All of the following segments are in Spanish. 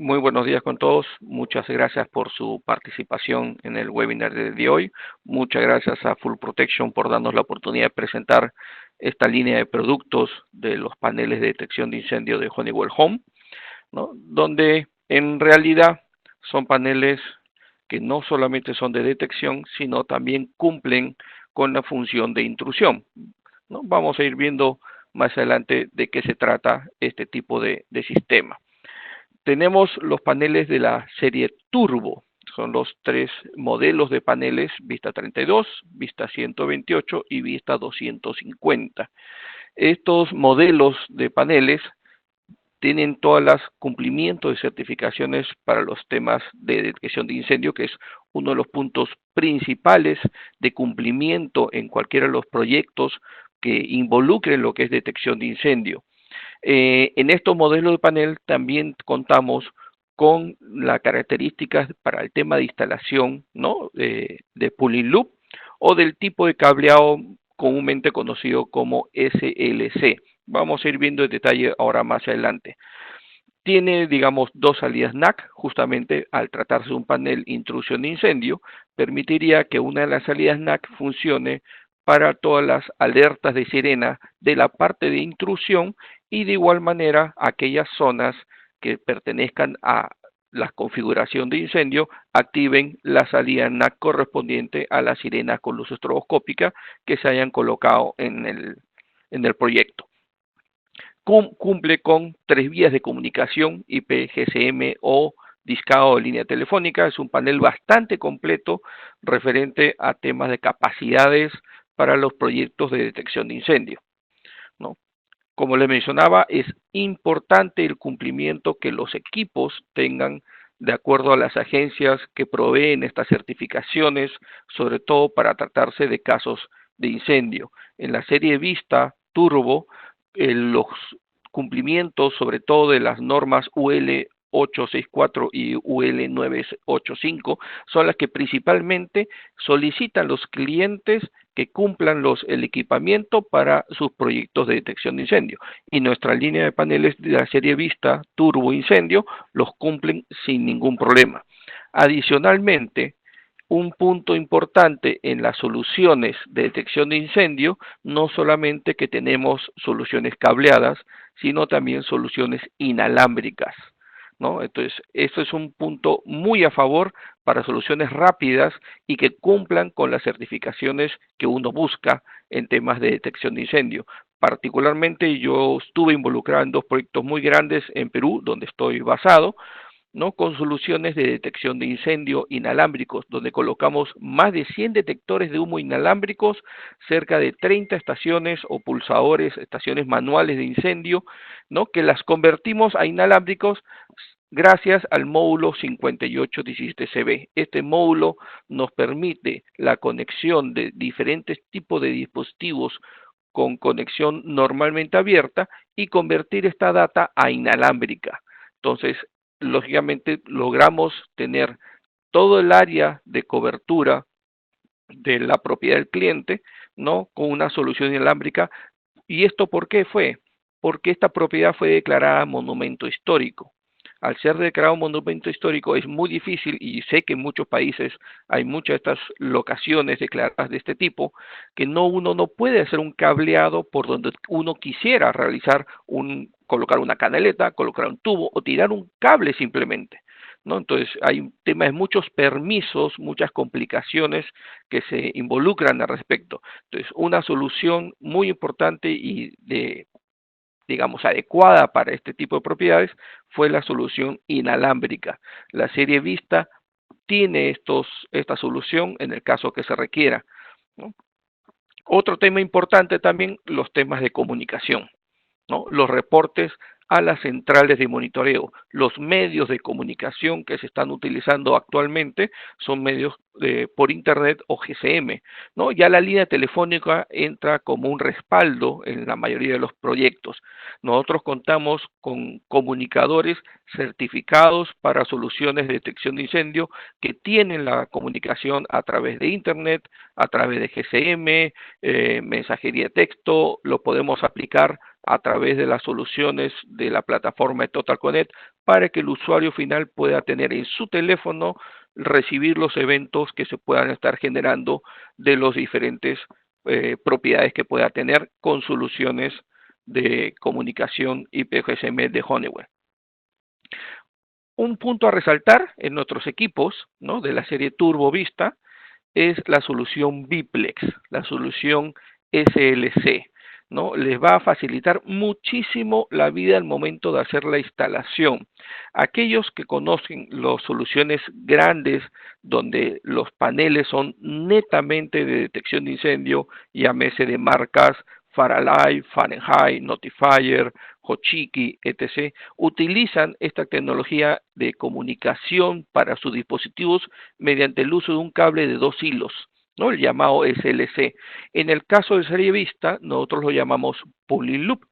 Muy buenos días con todos. Muchas gracias por su participación en el webinar de hoy. Muchas gracias a Full Protection por darnos la oportunidad de presentar esta línea de productos de los paneles de detección de incendio de Honeywell Home, ¿no? Donde en realidad son paneles que no solamente son de detección, sino también cumplen con la función de intrusión, ¿no? Vamos a ir viendo más adelante de qué se trata este tipo de sistema. Tenemos los paneles de la serie Turbo, son los tres modelos de paneles, Vista 32, Vista 128 y Vista 250. Estos modelos de paneles tienen todos los cumplimientos de certificaciones para los temas de detección de incendio, que es uno de los puntos principales de cumplimiento en cualquiera de los proyectos que involucren lo que es detección de incendio. En estos modelos de panel también contamos con las características para el tema de instalación, ¿no? De pulling loop o del tipo de cableado comúnmente conocido como SLC. Vamos a ir viendo el detalle ahora más adelante. Tiene, digamos, dos salidas NAC, justamente al tratarse de un panel intrusión de incendio, permitiría que una de las salidas NAC funcione para todas las alertas de sirena de la parte de intrusión y de igual manera aquellas zonas que pertenezcan a la configuración de incendio activen la salida NAC correspondiente a la sirena con luz estroboscópica que se hayan colocado en el proyecto. Cumple con 3 vías de comunicación, IP, GSM o discado de línea telefónica. Es un panel bastante completo referente a temas de capacidades para los proyectos de detección de incendio, ¿no? Como les mencionaba, es importante el cumplimiento que los equipos tengan de acuerdo a las agencias que proveen estas certificaciones, sobre todo para tratarse de casos de incendio. En la serie Vista Turbo, los cumplimientos, sobre todo de las normas UL 864 y UL 985, son las que principalmente solicitan los clientes que cumplan el equipamiento para sus proyectos de detección de incendio. Y nuestra línea de paneles de la serie Vista Turbo Incendio los cumplen sin ningún problema. Adicionalmente, un punto importante en las soluciones de detección de incendio, no solamente que tenemos soluciones cableadas, sino también soluciones inalámbricas, ¿no? Entonces, esto es un punto muy a favor para soluciones rápidas y que cumplan con las certificaciones que uno busca en temas de detección de incendio. Particularmente yo estuve involucrado en dos proyectos muy grandes en Perú, donde estoy basado, ¿no? Con soluciones de detección de incendio inalámbricos, donde colocamos más de 100 detectores de humo inalámbricos, cerca de 30 estaciones o pulsadores, estaciones manuales de incendio, ¿no? Que las convertimos a inalámbricos gracias al módulo 5817CB. Este módulo nos permite la conexión de diferentes tipos de dispositivos con conexión normalmente abierta y convertir esta data a inalámbrica. Entonces, lógicamente logramos tener todo el área de cobertura de la propiedad del cliente, ¿no? Con una solución inalámbrica. ¿Y esto por qué fue? Porque esta propiedad fue declarada monumento histórico. Al ser declarado monumento histórico es muy difícil, y sé que en muchos países hay muchas de estas locaciones declaradas de este tipo, que uno no puede hacer un cableado por donde uno quisiera realizar colocar una canaleta, colocar un tubo o tirar un cable simplemente, ¿no? Entonces hay un tema de muchos permisos, muchas complicaciones que se involucran al respecto. Entonces, una solución muy importante y digamos, adecuada para este tipo de propiedades fue la solución inalámbrica. La serie Vista tiene esta solución en el caso que se requiera, ¿no? Otro tema importante también, los temas de comunicación, ¿no? Los reportes a las centrales de monitoreo. Los medios de comunicación que se están utilizando actualmente son medios por internet o GSM, ¿no? Ya la línea telefónica entra como un respaldo en la mayoría de los proyectos. Nosotros contamos con comunicadores certificados para soluciones de detección de incendio que tienen la comunicación a través de internet, a través de GSM, mensajería de texto, lo podemos aplicar a través de las soluciones de la plataforma de Total Connect para que el usuario final pueda tener en su teléfono, recibir los eventos que se puedan estar generando de los diferentes propiedades que pueda tener con soluciones de comunicación IPGSM de Honeywell. Un punto a resaltar en nuestros equipos, ¿no?, de la serie Turbo Vista es la solución Biplex, la solución SLC, ¿no? Les va a facilitar muchísimo la vida al momento de hacer la instalación. Aquellos que conocen las soluciones grandes donde los paneles son netamente de detección de incendio, llámese de marcas Faralight, Fahrenheit, Notifier, Hochiki, etc., utilizan esta tecnología de comunicación para sus dispositivos mediante el uso de un cable de 2 hilos, ¿no?, el llamado SLC. En el caso de serie vista, nosotros lo llamamos Polyloop.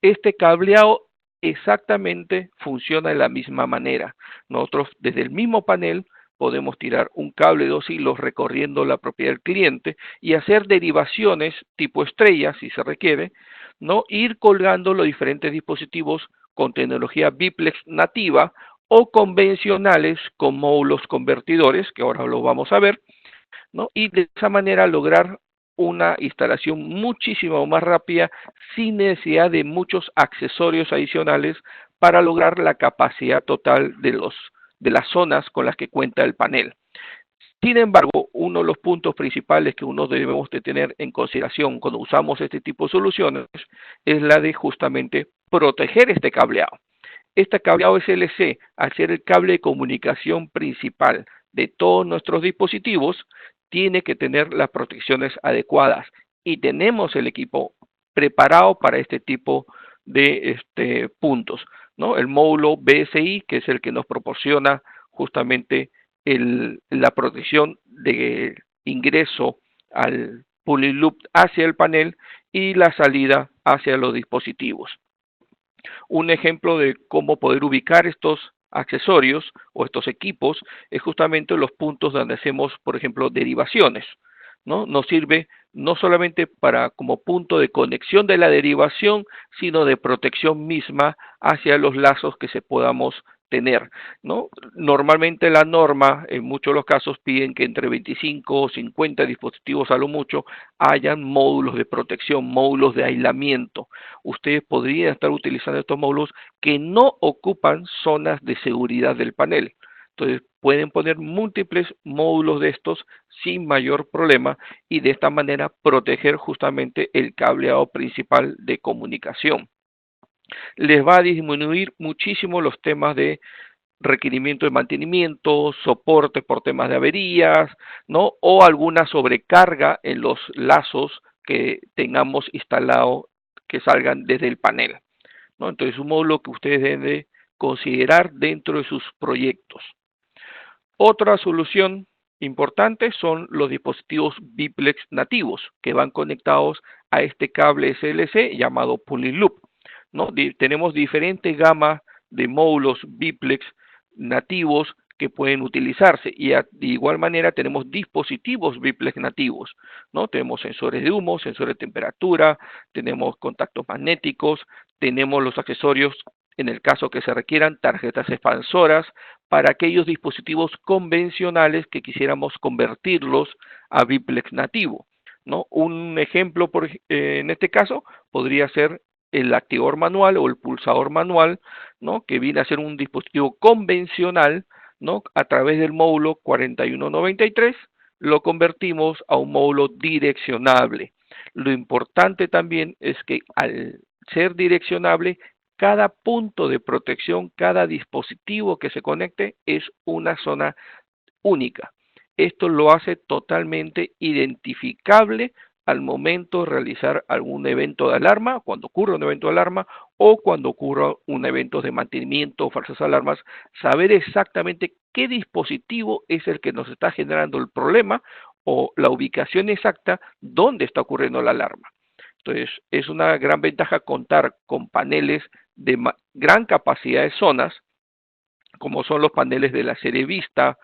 Este cableado exactamente funciona de la misma manera. Nosotros desde el mismo panel podemos tirar un cable de 2 hilos recorriendo la propiedad del cliente y hacer derivaciones tipo estrella, si se requiere, ¿no?, ir colgando los diferentes dispositivos con tecnología biplex nativa o convencionales con módulos convertidores, que ahora lo vamos a ver, ¿no?, y de esa manera lograr una instalación muchísimo más rápida sin necesidad de muchos accesorios adicionales para lograr la capacidad total de las zonas con las que cuenta el panel. Sin embargo, uno de los puntos principales que uno debemos de tener en consideración cuando usamos este tipo de soluciones es la de justamente proteger este cableado. Este cableado SLC, al ser el cable de comunicación principal de todos nuestros dispositivos, tiene que tener las protecciones adecuadas y tenemos el equipo preparado para este tipo de puntos, ¿no? El módulo BSI, que es el que nos proporciona justamente la protección de ingreso al Polyloop hacia el panel y la salida hacia los dispositivos. Un ejemplo de cómo poder ubicar estos accesorios o estos equipos es justamente los puntos donde hacemos, por ejemplo, derivaciones, ¿no? Nos sirve no solamente para como punto de conexión de la derivación, sino de protección misma hacia los lazos que se podamos tener, ¿no? Normalmente la norma, en muchos de los casos, piden que entre 25 o 50 dispositivos a lo mucho hayan módulos de protección, módulos de aislamiento. Ustedes podrían estar utilizando estos módulos que no ocupan zonas de seguridad del panel. Entonces pueden poner múltiples módulos de estos sin mayor problema y de esta manera proteger justamente el cableado principal de comunicación. Les va a disminuir muchísimo los temas de requerimiento de mantenimiento, soporte por temas de averías, ¿no?, o alguna sobrecarga en los lazos que tengamos instalado que salgan desde el panel, ¿no? Entonces, un módulo que ustedes deben de considerar dentro de sus proyectos. Otra solución importante son los dispositivos biplex nativos que van conectados a este cable SLC llamado Polyloop, ¿no? Tenemos diferentes gamas de módulos biplex nativos que pueden utilizarse y de igual manera tenemos dispositivos biplex nativos, ¿no? Tenemos sensores de humo, sensores de temperatura, tenemos contactos magnéticos, tenemos los accesorios en el caso que se requieran, tarjetas expansoras para aquellos dispositivos convencionales que quisiéramos convertirlos a biplex nativo, ¿no? Un ejemplo en este caso podría ser el activador manual o el pulsador manual, ¿no?, que viene a ser un dispositivo convencional, ¿no? A través del módulo 4193 lo convertimos a un módulo direccionable. Lo importante también es que al ser direccionable, cada punto de protección, cada dispositivo que se conecte es una zona única. Esto lo hace totalmente identificable al momento de realizar algún evento de alarma, cuando ocurra un evento de alarma o cuando ocurra un evento de mantenimiento o falsas alarmas, saber exactamente qué dispositivo es el que nos está generando el problema o la ubicación exacta donde está ocurriendo la alarma. Entonces, es una gran ventaja contar con paneles de gran capacidad de zonas, como son los paneles de la serie Vista,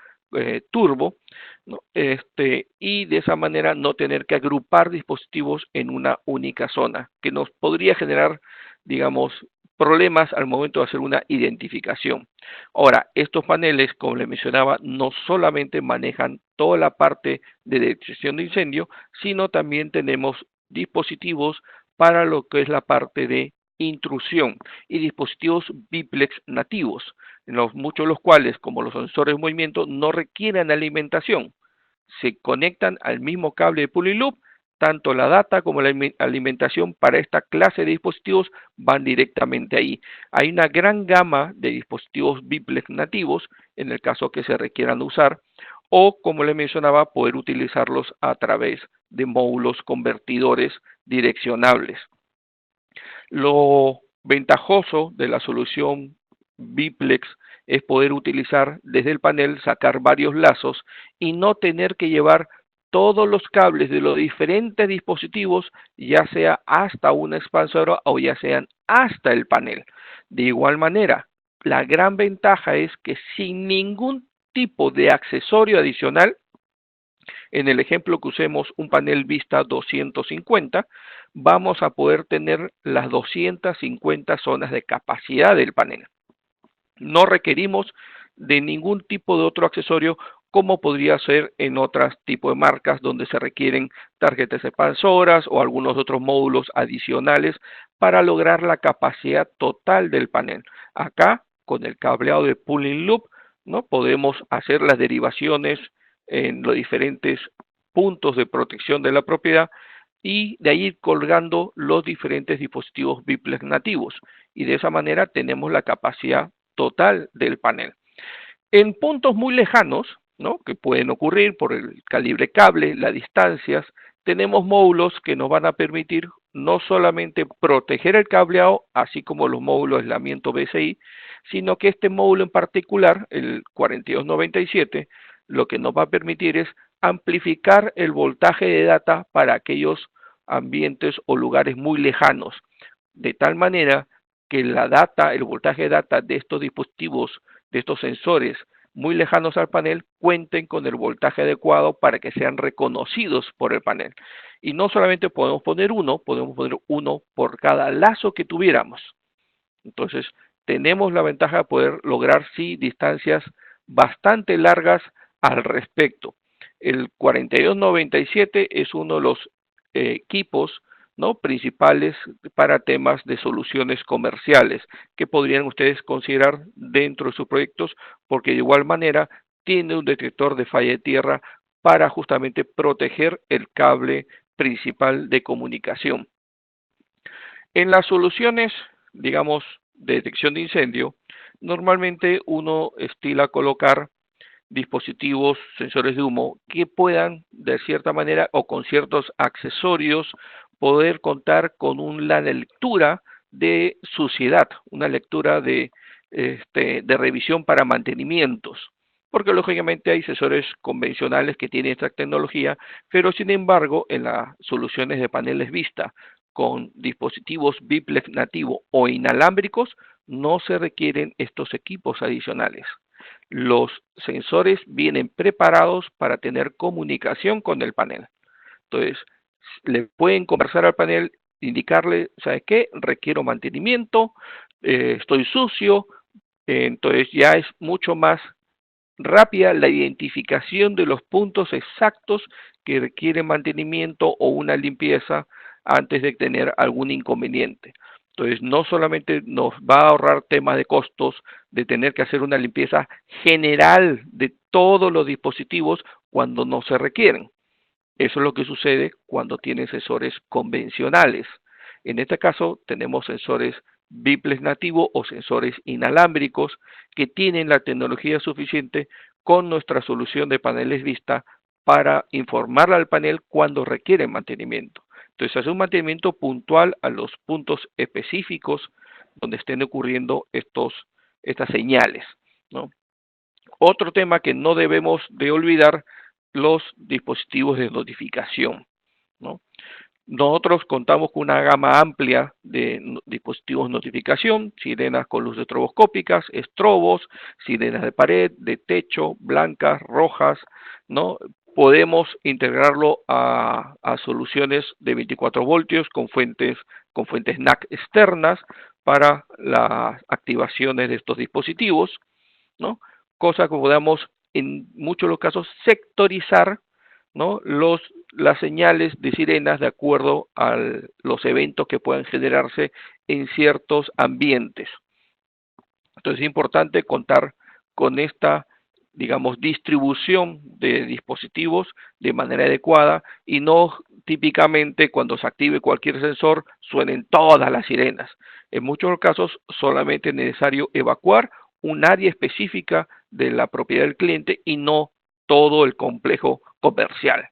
turbo, ¿no? Y de esa manera no tener que agrupar dispositivos en una única zona, que nos podría generar, digamos, problemas al momento de hacer una identificación. Ahora, estos paneles, como le mencionaba, no solamente manejan toda la parte de detección de incendio, sino también tenemos dispositivos para lo que es la parte de intrusión y dispositivos biplex nativos, muchos de los cuales, como los sensores de movimiento, no requieren alimentación. Se conectan al mismo cable de pulling loop, tanto la data como la alimentación para esta clase de dispositivos van directamente ahí. Hay una gran gama de dispositivos biplex nativos, en el caso que se requieran usar, o como le mencionaba, poder utilizarlos a través de módulos convertidores direccionables. Lo ventajoso de la solución biplex es poder utilizar desde el panel, sacar varios lazos y no tener que llevar todos los cables de los diferentes dispositivos, ya sea hasta una expansora o ya sean hasta el panel. De igual manera, la gran ventaja es que sin ningún tipo de accesorio adicional, en el ejemplo que usemos un panel vista 250, vamos a poder tener las 250 zonas de capacidad del panel. No requerimos de ningún tipo de otro accesorio como podría ser en otros tipos de marcas donde se requieren tarjetas expansoras o algunos otros módulos adicionales para lograr la capacidad total del panel. Acá, con el cableado de pulling loop, ¿no? Podemos hacer las derivaciones en los diferentes puntos de protección de la propiedad y de ahí ir colgando los diferentes dispositivos biplex nativos, y de esa manera tenemos la capacidad total del panel. En puntos muy lejanos, ¿no?, que pueden ocurrir por el calibre cable, las distancias, tenemos módulos que nos van a permitir no solamente proteger el cableado, así como los módulos de aislamiento BCI, sino que este módulo en particular, el 4297, lo que nos va a permitir es amplificar el voltaje de data para aquellos ambientes o lugares muy lejanos, de tal manera que la data, el voltaje de data de estos dispositivos, de estos sensores muy lejanos al panel, cuenten con el voltaje adecuado para que sean reconocidos por el panel. Y no solamente podemos poner uno por cada lazo que tuviéramos. Entonces, tenemos la ventaja de poder lograr, sí, distancias bastante largas al respecto. El 4297 es uno de los equipos, ¿no?, principales para temas de soluciones comerciales que podrían ustedes considerar dentro de sus proyectos, porque de igual manera tiene un detector de falla de tierra para justamente proteger el cable principal de comunicación. En las soluciones, digamos, de detección de incendio, normalmente uno estila colocar dispositivos, sensores de humo, que puedan, de cierta manera, o con ciertos accesorios, poder contar con una lectura de suciedad, una lectura de revisión para mantenimientos. Porque lógicamente hay sensores convencionales que tienen esta tecnología, pero sin embargo, en las soluciones de paneles vista con dispositivos biplex nativo o inalámbricos, no se requieren estos equipos adicionales. Los sensores vienen preparados para tener comunicación con el panel. Entonces, le pueden conversar al panel, indicarle, ¿sabes qué? Requiero mantenimiento, estoy sucio, entonces ya es mucho más rápida la identificación de los puntos exactos que requieren mantenimiento o una limpieza antes de tener algún inconveniente. Entonces, no solamente nos va a ahorrar temas de costos de tener que hacer una limpieza general de todos los dispositivos cuando no se requieren. Eso es lo que sucede cuando tienen sensores convencionales. En este caso tenemos sensores biplex nativo o sensores inalámbricos que tienen la tecnología suficiente con nuestra solución de paneles vista para informarle al panel cuando requiere mantenimiento. Entonces hace un mantenimiento puntual a los puntos específicos donde estén ocurriendo estas señales, ¿no? Otro tema que no debemos de olvidar, los dispositivos de notificación, ¿no? Nosotros contamos con una gama amplia de dispositivos de notificación, sirenas con luz estroboscópicas, estrobos, sirenas de pared, de techo, blancas, rojas, ¿no? Podemos integrarlo a soluciones de 24 voltios con fuentes NAC externas para las activaciones de estos dispositivos, ¿no? Cosa que podamos en muchos de los casos sectorizar, ¿no? Las señales de sirenas de acuerdo a los eventos que puedan generarse en ciertos ambientes. Entonces es importante contar con esta, digamos, distribución de dispositivos de manera adecuada y no típicamente cuando se active cualquier sensor suenen todas las sirenas. En muchos casos solamente es necesario evacuar un área específica de la propiedad del cliente y no todo el complejo comercial.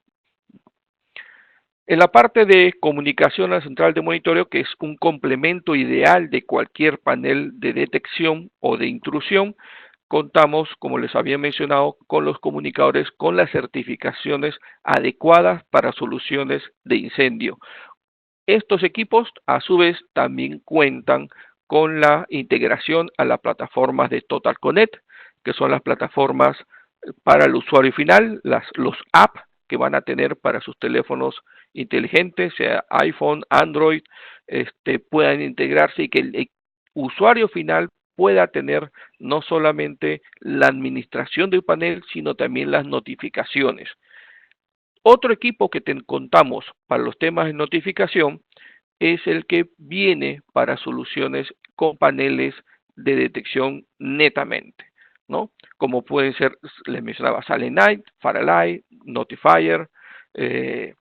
En la parte de comunicación a la central de monitoreo, que es un complemento ideal de cualquier panel de detección o de intrusión, contamos, como les había mencionado, con los comunicadores con las certificaciones adecuadas para soluciones de incendio. Estos equipos, a su vez, también cuentan con la integración a las plataformas de Total Connect, que son las plataformas para el usuario final, los apps que van a tener para sus teléfonos inteligentes, sea iPhone, Android, puedan integrarse y que el usuario final pueda tener no solamente la administración del panel, sino también las notificaciones. Otro equipo que contamos para los temas de notificación es el que viene para soluciones con paneles de detección netamente, ¿no? Como pueden ser, les mencionaba, Silent Night, Faralight, Notifier, eh,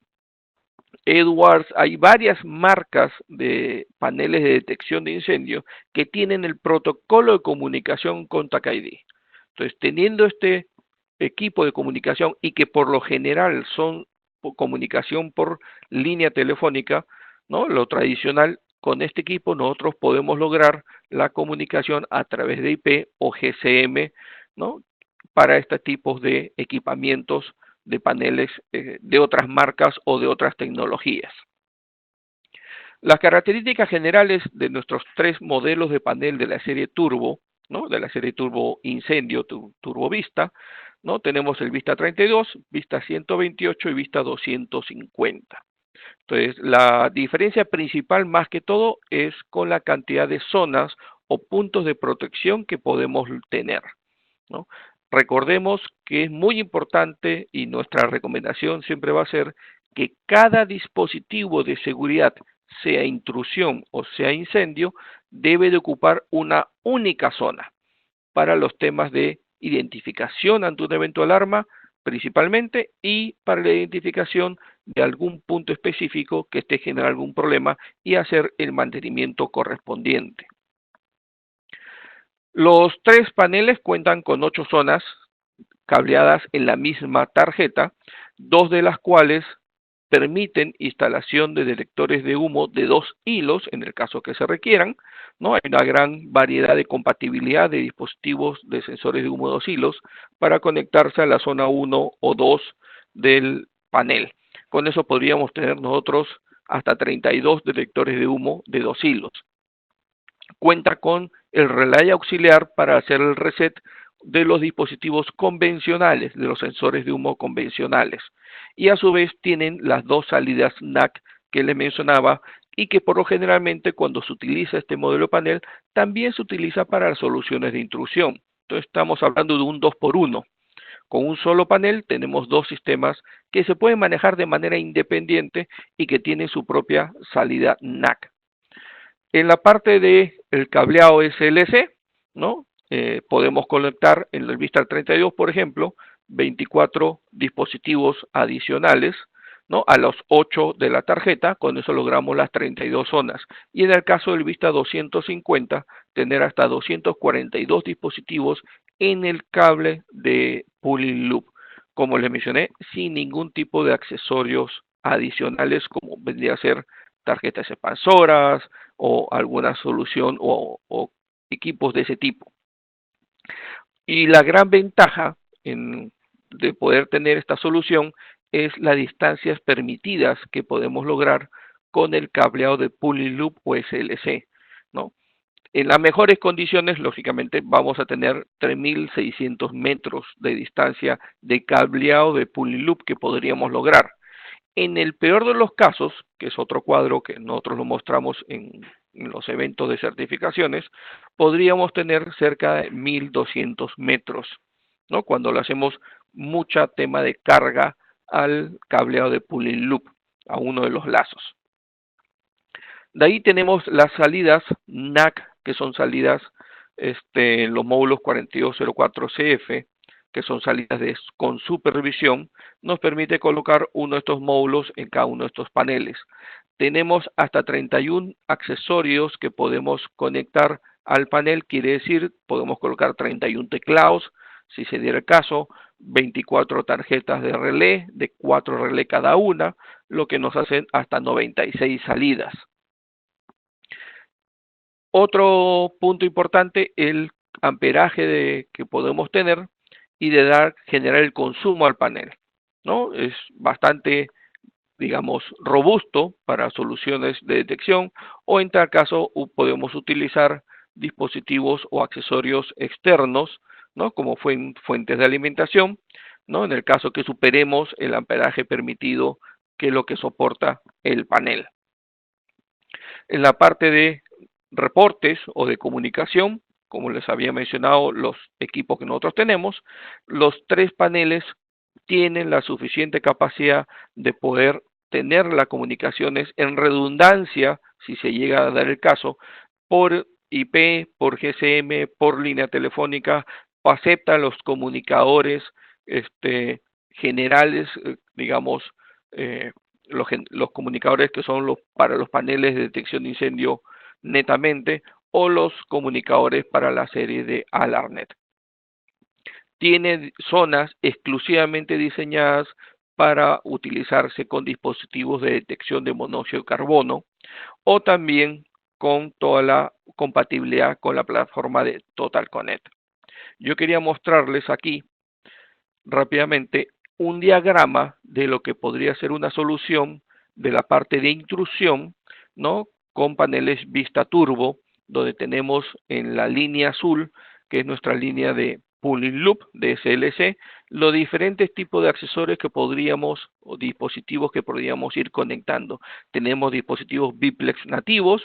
Edwards. Hay varias marcas de paneles de detección de incendio que tienen el protocolo de comunicación con TAC-ID. Entonces, teniendo este equipo de comunicación y que por lo general son comunicación por línea telefónica, ¿no? Lo tradicional, con este equipo nosotros podemos lograr la comunicación a través de IP o GSM, ¿no? Para este tipo de equipamientos de paneles de otras marcas o de otras tecnologías. Las características generales de nuestros tres modelos de panel de la serie Turbo, ¿no? De la serie Turbo Incendio, Turbo Vista, ¿no? Tenemos el Vista 32, Vista 128 y Vista 250. Entonces, la diferencia principal más que todo es con la cantidad de zonas o puntos de protección que podemos tener, ¿no? Recordemos que es muy importante y nuestra recomendación siempre va a ser que cada dispositivo de seguridad, sea intrusión o sea incendio, debe de ocupar una única zona para los temas de identificación ante un evento de alarma principalmente y para la identificación de algún punto específico que esté generando algún problema y hacer el mantenimiento correspondiente. Los tres paneles cuentan con 8 zonas cableadas en la misma tarjeta, 2 de las cuales permiten instalación de detectores de humo de 2 hilos en el caso que se requieran, ¿no? Hay una gran variedad de compatibilidad de dispositivos de sensores de humo de 2 hilos para conectarse a la zona 1 o 2 del panel. Con eso podríamos tener nosotros hasta 32 detectores de humo de 2 hilos. Cuenta con el relay auxiliar para hacer el reset de los dispositivos convencionales, de los sensores de humo convencionales. Y a su vez tienen las dos salidas NAC que les mencionaba y que por lo generalmente cuando se utiliza este modelo panel también se utiliza para las soluciones de intrusión. Entonces estamos hablando de un 2x1. Con un solo panel tenemos dos sistemas que se pueden manejar de manera independiente y que tienen su propia salida NAC. En la parte de el cableado SLC, ¿no? Podemos conectar en el Vista 32, por ejemplo, 24 dispositivos adicionales, ¿no? A los 8 de la tarjeta, con eso logramos las 32 zonas. Y en el caso del Vista 250, tener hasta 242 dispositivos en el cable de pulling loop, como les mencioné, sin ningún tipo de accesorios adicionales, como vendría a ser tarjetas expansoras o alguna solución o equipos de ese tipo. Y la gran ventaja de poder tener esta solución es las distancias permitidas que podemos lograr con el cableado de pulling loop o SLC, ¿no? En las mejores condiciones, lógicamente, vamos a tener 3.600 metros de distancia de cableado de pulling loop que podríamos lograr. En el peor de los casos, que es otro cuadro que nosotros lo mostramos en los eventos de certificaciones, podríamos tener cerca de 1.200 metros, ¿no? Cuando le hacemos mucha tema de carga al cableado de pulling loop, a uno de los lazos. De ahí tenemos las salidas NAC, que son salidas, los módulos 4204CF, que son salidas con supervisión, nos permite colocar uno de estos módulos en cada uno de estos paneles. Tenemos hasta 31 accesorios que podemos conectar al panel, quiere decir, podemos colocar 31 teclados, si se diera el caso, 24 tarjetas de relé, de 4 relé cada una, lo que nos hacen hasta 96 salidas. Otro punto importante, el amperaje que podemos tener y generar el consumo al panel, ¿no? Es bastante, digamos, robusto para soluciones de detección, o en tal caso podemos utilizar dispositivos o accesorios externos, ¿no? Como fuentes de alimentación, ¿no? En el caso que superemos el amperaje permitido, que es lo que soporta el panel. En la parte de reportes o de comunicación, como les había mencionado, los equipos que nosotros tenemos, los 3 paneles tienen la suficiente capacidad de poder tener las comunicaciones en redundancia, si se llega a dar el caso, por IP, por GSM, por línea telefónica, o aceptan los comunicadores generales, digamos, eh, los comunicadores que son para los paneles de detección de incendio netamente, o los comunicadores para la serie de Alarnet. Tiene zonas exclusivamente diseñadas para utilizarse con dispositivos de detección de monóxido de carbono, o también con toda la compatibilidad con la plataforma de Total Connect. Yo quería mostrarles aquí rápidamente un diagrama de lo que podría ser una solución de la parte de intrusión, ¿no? Con paneles Vista Turbo, donde tenemos en la línea azul, que es nuestra línea de pulling loop de SLC, los diferentes tipos de accesorios que podríamos, o dispositivos que podríamos ir conectando. Tenemos dispositivos biplex nativos,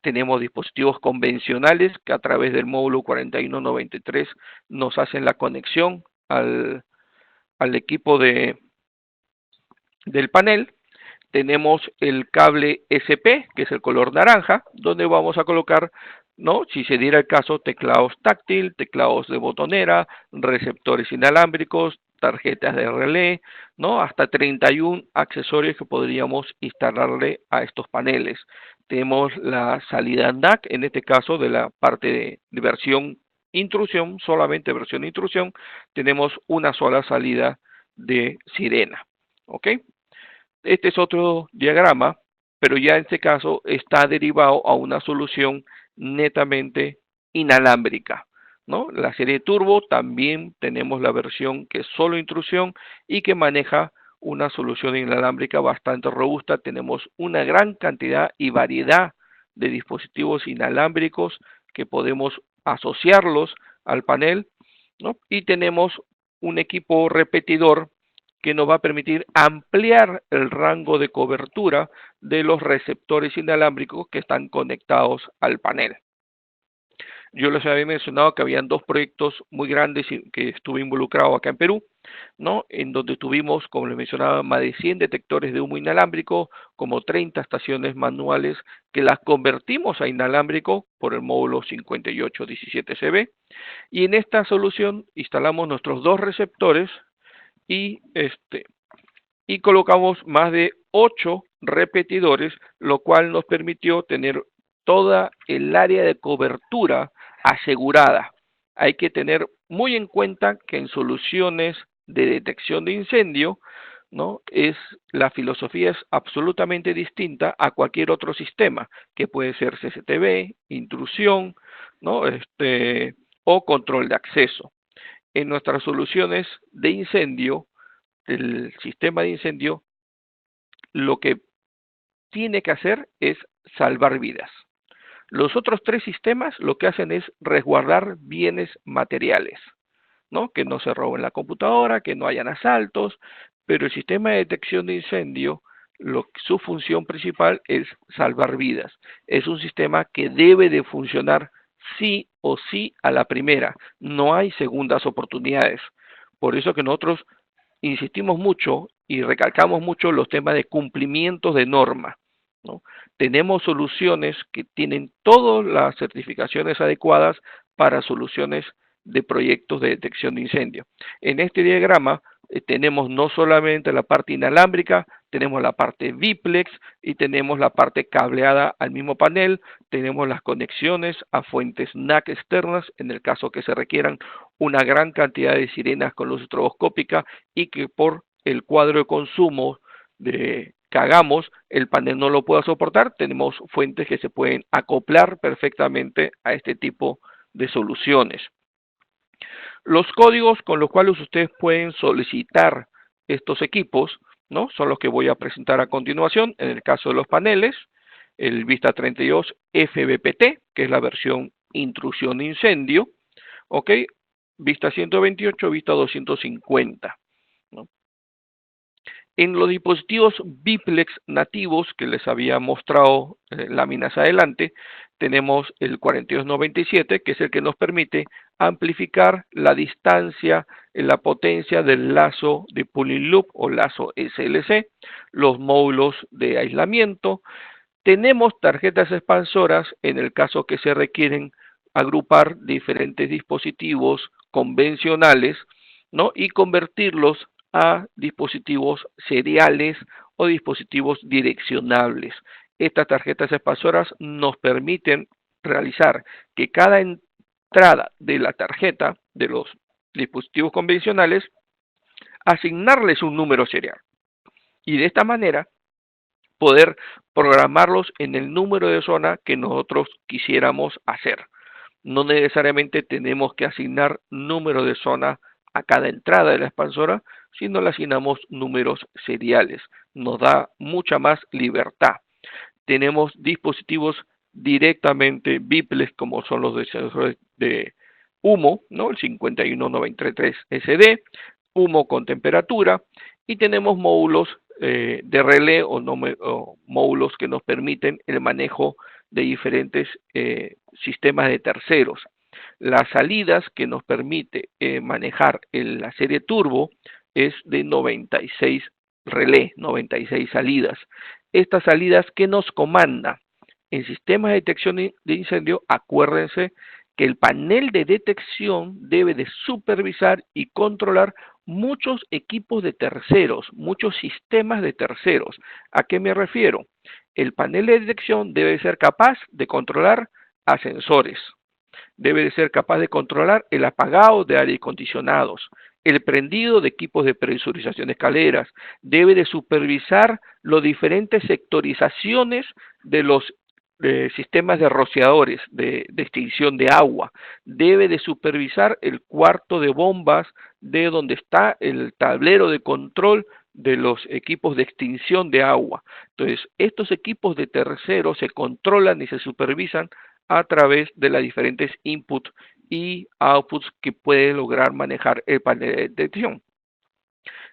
tenemos dispositivos convencionales que a través del módulo 4193 nos hacen la conexión al equipo del panel. Tenemos el cable SP, que es el color naranja, donde vamos a colocar, ¿no? Si se diera el caso, teclados táctil, teclados de botonera, receptores inalámbricos, tarjetas de relé, ¿no? Hasta 31 accesorios que podríamos instalarle a estos paneles. Tenemos la salida NAC, en este caso de la parte de versión intrusión, solamente versión intrusión, tenemos una sola salida de sirena, ¿ok? Este es otro diagrama, pero ya en este caso está derivado a una solución netamente inalámbrica, ¿no? La serie Turbo también tenemos la versión que es solo intrusión y que maneja una solución inalámbrica bastante robusta. Tenemos una gran cantidad y variedad de dispositivos inalámbricos que podemos asociarlos al panel, ¿no? Y tenemos un equipo repetidor que nos va a permitir ampliar el rango de cobertura de los receptores inalámbricos que están conectados al panel. Yo les había mencionado que habían 2 proyectos muy grandes que estuve involucrado acá en Perú, ¿no? En donde tuvimos, como les mencionaba, más de 100 detectores de humo inalámbrico, como 30 estaciones manuales que las convertimos a inalámbrico por el módulo 5817CB, y en esta solución instalamos nuestros 2 receptores y colocamos más de 8 repetidores, lo cual nos permitió tener toda el área de cobertura asegurada. Hay que tener muy en cuenta que en soluciones de detección de incendio, ¿no? La filosofía es absolutamente distinta a cualquier otro sistema, que puede ser CCTV, intrusión, ¿no? O control de acceso. En nuestras soluciones de incendio, el sistema de incendio, lo que tiene que hacer es salvar vidas. Los otros tres sistemas lo que hacen es resguardar bienes materiales, ¿no? Que no se roben la computadora, que no hayan asaltos, pero el sistema de detección de incendio, su función principal es salvar vidas. Es un sistema que debe de funcionar sí o sí a la primera. No hay segundas oportunidades. Por eso que nosotros insistimos mucho y recalcamos mucho los temas de cumplimientos de norma, ¿no? Tenemos soluciones que tienen todas las certificaciones adecuadas para soluciones de proyectos de detección de incendio. En este diagrama tenemos no solamente la parte inalámbrica, tenemos la parte biplex y tenemos la parte cableada al mismo panel, tenemos las conexiones a fuentes NAC externas en el caso que se requieran una gran cantidad de sirenas con luz estroboscópica y que por el cuadro de consumo que hagamos el panel no lo pueda soportar, tenemos fuentes que se pueden acoplar perfectamente a este tipo de soluciones. Los códigos con los cuales ustedes pueden solicitar estos equipos, ¿no? Son los que voy a presentar a continuación. En el caso de los paneles, el Vista 32 FBPT, que es la versión intrusión e incendio, ¿ok? Vista 128, Vista 250, ¿no? En los dispositivos biplex nativos que les había mostrado láminas adelante, tenemos el 4297, que es el que nos permite amplificar la distancia, la potencia del lazo de pulling loop o lazo SLC, los módulos de aislamiento. Tenemos tarjetas expansoras en el caso que se requieren agrupar diferentes dispositivos convencionales, ¿no? Y convertirlos a dispositivos seriales o dispositivos direccionables. Estas tarjetas expansoras nos permiten realizar que cada entrada de la tarjeta de los dispositivos convencionales asignarles un número serial. Y de esta manera poder programarlos en el número de zona que nosotros quisiéramos hacer. No necesariamente tenemos que asignar número de zona a cada entrada de la expansora, sino le asignamos números seriales. Nos da mucha más libertad. Tenemos dispositivos directamente biplex como son los de humo, ¿no? El 5193 SD, humo con temperatura, y tenemos módulos de relé o módulos que nos permiten el manejo de diferentes sistemas de terceros. Las salidas que nos permite manejar la serie turbo es de 96 relé, 96 salidas. Estas salidas que nos comanda en sistemas de detección de incendio, acuérdense que el panel de detección debe de supervisar y controlar muchos equipos de terceros, muchos sistemas de terceros. ¿A qué me refiero? El panel de detección debe ser capaz de controlar ascensores, debe de ser capaz de controlar el apagado de aire acondicionados, el prendido de equipos de presurización de escaleras, debe de supervisar las diferentes sectorizaciones de los sistemas de rociadores de extinción de agua, debe de supervisar el cuarto de bombas de donde está el tablero de control de los equipos de extinción de agua. Entonces, estos equipos de terceros se controlan y se supervisan a través de las diferentes inputs y outputs que puede lograr manejar el panel de detección.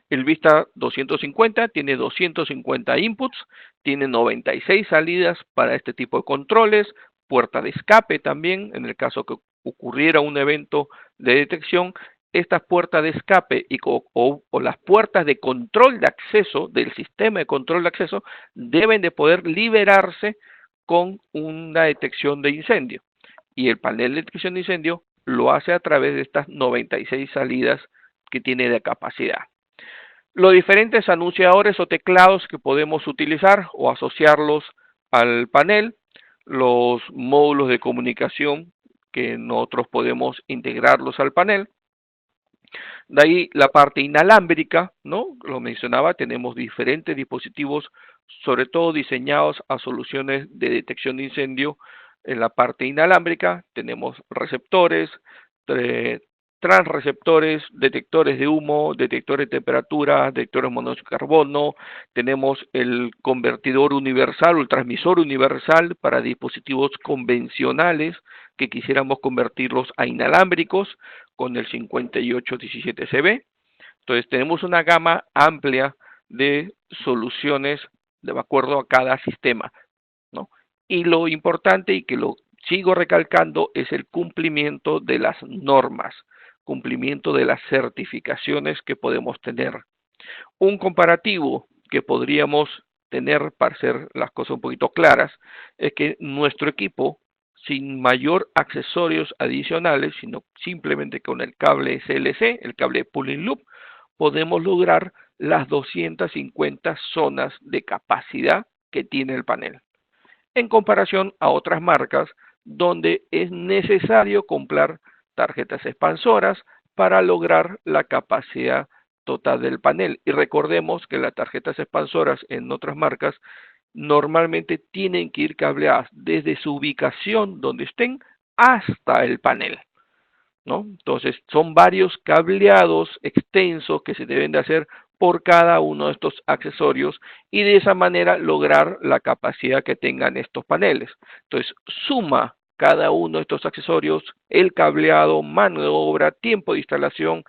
El Vista 250 tiene 250 inputs, tiene 96 salidas para este tipo de controles, puerta de escape también, en el caso que ocurriera un evento de detección, estas puertas de escape o las puertas de control de acceso del sistema de control de acceso deben de poder liberarse con una detección de incendio. Y el panel de detección de incendio lo hace a través de estas 96 salidas que tiene de capacidad. Los diferentes anunciadores o teclados que podemos utilizar o asociarlos al panel, los módulos de comunicación que nosotros podemos integrarlos al panel. De ahí la parte inalámbrica, ¿no? Lo mencionaba, tenemos diferentes dispositivos, sobre todo diseñados a soluciones de detección de incendio. En la parte inalámbrica tenemos receptores, transreceptores, detectores de humo, detectores de temperatura, detectores de monóxido de carbono, tenemos el convertidor universal o el transmisor universal para dispositivos convencionales que quisiéramos convertirlos a inalámbricos con el 5817CB. Entonces tenemos una gama amplia de soluciones de acuerdo a cada sistema, ¿no? Y lo importante y que lo sigo recalcando es el cumplimiento de las normas, cumplimiento de las certificaciones que podemos tener. Un comparativo que podríamos tener para hacer las cosas un poquito claras es que nuestro equipo, sin mayor accesorios adicionales, sino simplemente con el cable SLC, el cable Pulling Loop, podemos lograr las 250 zonas de capacidad que tiene el panel, en comparación a otras marcas donde es necesario comprar tarjetas expansoras para lograr la capacidad total del panel. Y recordemos que las tarjetas expansoras en otras marcas normalmente tienen que ir cableadas desde su ubicación donde estén hasta el panel, ¿no? Entonces, son varios cableados extensos que se deben de hacer por cada uno de estos accesorios y de esa manera lograr la capacidad que tengan estos paneles. Entonces, suma cada uno de estos accesorios, el cableado, mano de obra, tiempo de instalación,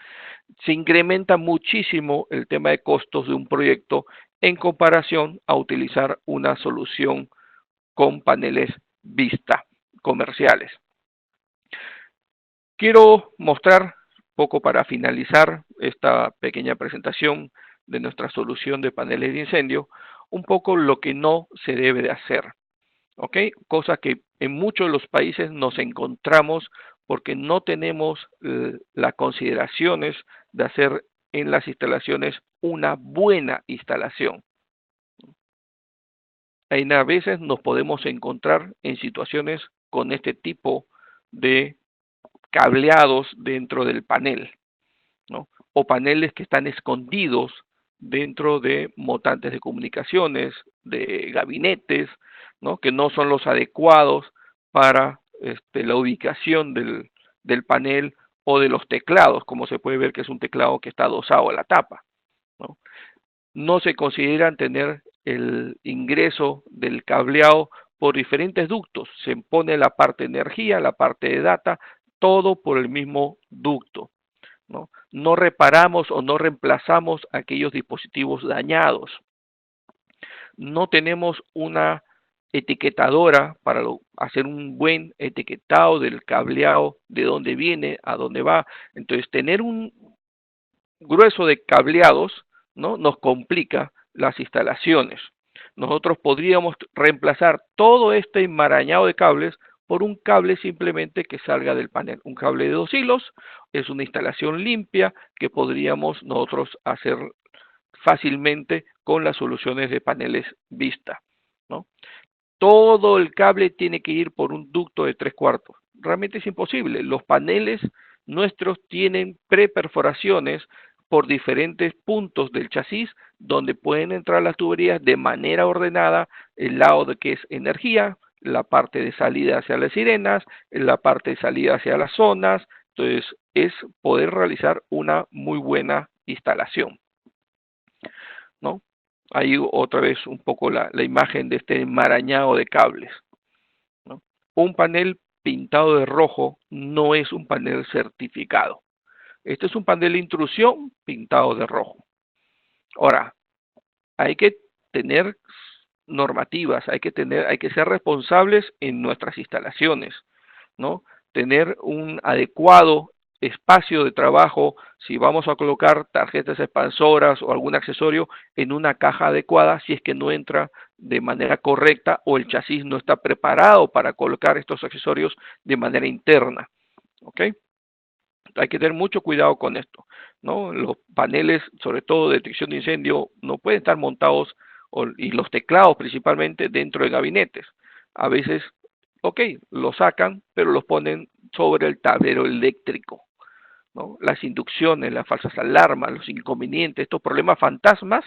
se incrementa muchísimo el tema de costos de un proyecto en comparación a utilizar una solución con paneles Vista comerciales. Quiero mostrar poco para finalizar esta pequeña presentación de nuestra solución de paneles de incendio, un poco lo que no se debe de hacer, ¿ok? Cosa que en muchos de los países nos encontramos porque no tenemos las consideraciones de hacer en las instalaciones una buena instalación. A veces nos podemos encontrar en situaciones con este tipo de cableados dentro del panel, ¿no? O paneles que están escondidos dentro de montantes de comunicaciones, de gabinetes, ¿no? Que no son los adecuados para la ubicación del panel o de los teclados, como se puede ver que es un teclado que está adosado a la tapa, ¿no? No se consideran tener el ingreso del cableado por diferentes ductos. Se pone la parte de energía, la parte de data, todo por el mismo ducto, ¿no? No reparamos o no reemplazamos aquellos dispositivos dañados. No tenemos una etiquetadora para hacer un buen etiquetado del cableado, de dónde viene, a dónde va. Entonces, tener un grueso de cableados, ¿no? Nos complica las instalaciones. Nosotros podríamos reemplazar todo este enmarañado de cables por un cable simplemente que salga del panel. Un cable de 2 hilos es una instalación limpia que podríamos nosotros hacer fácilmente con las soluciones de paneles Vista, ¿no? Todo el cable tiene que ir por un ducto de 3/4. Realmente es imposible. Los paneles nuestros tienen preperforaciones por diferentes puntos del chasis donde pueden entrar las tuberías de manera ordenada, el lado de que es energía, la parte de salida hacia las sirenas, la parte de salida hacia las zonas. Entonces es poder realizar una muy buena instalación, ¿no? Ahí otra vez un poco la imagen de este enmarañado de cables, ¿no? Un panel pintado de rojo no es un panel certificado. Este es un panel de intrusión pintado de rojo. Ahora, hay que tener normativas, hay que ser responsables en nuestras instalaciones, ¿no? Tener un adecuado espacio de trabajo, si vamos a colocar tarjetas expansoras o algún accesorio en una caja adecuada, si es que no entra de manera correcta o el chasis no está preparado para colocar estos accesorios de manera interna, ¿ok? Hay que tener mucho cuidado con esto, ¿no? Los paneles, sobre todo de detección de incendio, no pueden estar montados, y los teclados principalmente, dentro de gabinetes. A veces, ok, los sacan, pero los ponen sobre el tablero eléctrico, ¿no? Las inducciones, las falsas alarmas, los inconvenientes, estos problemas fantasmas